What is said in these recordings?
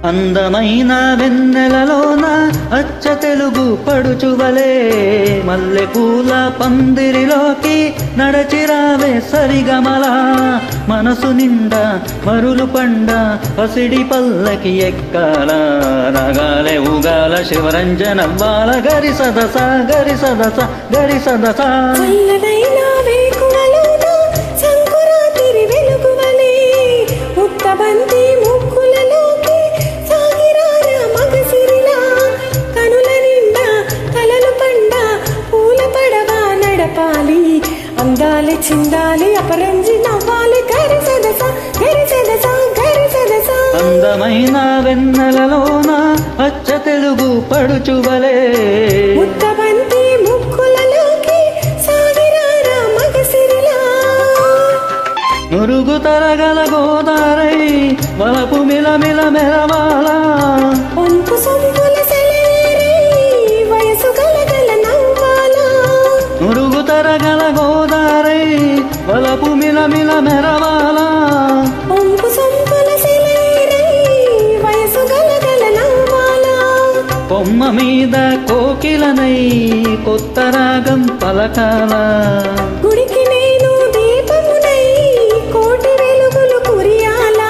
అందమైన వెన్నెలలోన అచ్చ తెలుగు పడుచువలే మల్లె పూల పందిరిలోకి నడచిరావే సరిగమలా మనసు నిండా మరులు పండ పసిడి పల్లకి ఎక్కాల రాగాలే ఊగాల శివరంజనవ్వాల గరి సదస గరి సదస గరి సదస అందాలి చిందాలి అపరంజి నవ్వాలి గరి సదస గరి సదస గరి సదస అందమైన వెన్నెలలోన అచ్చ తెలుగు పడుచువలే ముత్తబంతి ముక్కులలోకి సాగిరారా మగసిరిలా నురుగు తరగల గోదారై వలపు మిలమిల మెరవాల ఒంపు సొంపుల సెలయేరై వయసు గలగల నవ్వాల నురుగు తరగల గోదారై వలపు మిలమిల మెరవాల ఒంపు సొంపుల సెలయేరై వయసు గలగల నవ్వాల కొమ్మ మీద కోకిలనై కొత్త రాగం పలకాల గుడికి నేను దీపమునై కోటి వెలుగులు కురియాల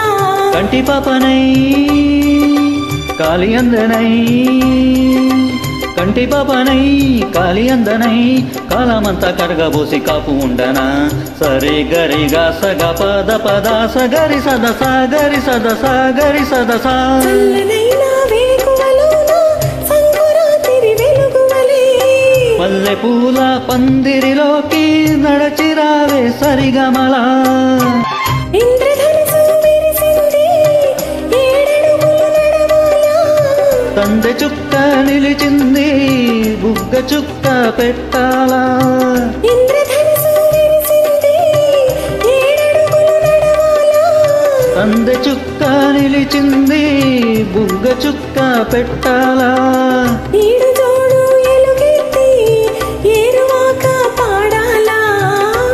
కంటి పాపనై కాలి అందనై కంటి పాపనై కాలి అందనై కాలమంతా కడగబోసి కాపు ఉండనా సరే గరిగా సగ పద పద సగరి సదస గరి సదస గరి సదస మల్లె పూల పందిరిలోకి నడచిరావే సరిగమలా తందె చుక్క నిలిచింది బుగ్గ చుక్క పెట్టాలా తందె చుక్క నిలిచింది బుగ్గ చుక్క పెట్టాలా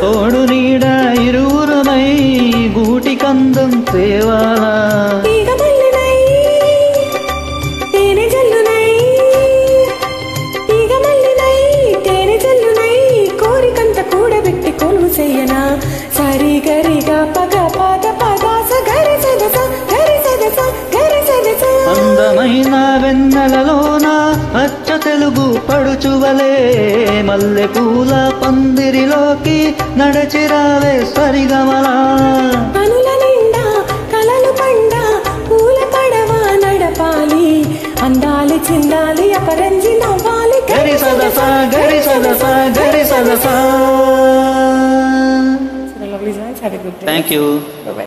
తోడు నీడ ఇరువురమై గూటి కందం తేవాలా సరి గరిగా పగ పద పద సగరి సదస గరి సదస గరి సదస అందమైన వెన్నెలలోన అచ్చ తెలుగు పడుచువలే మల్లె పూల పందిరిలోకి నడచిరావే సరిగమలా కనుల నిండా కలలు పండ పూల పడవ నడపాలి అందాలి చిందాలి అపరంజి నవ్వాలి గరి సదస గరి సదస గరి సదస. Thank you. Bye-bye.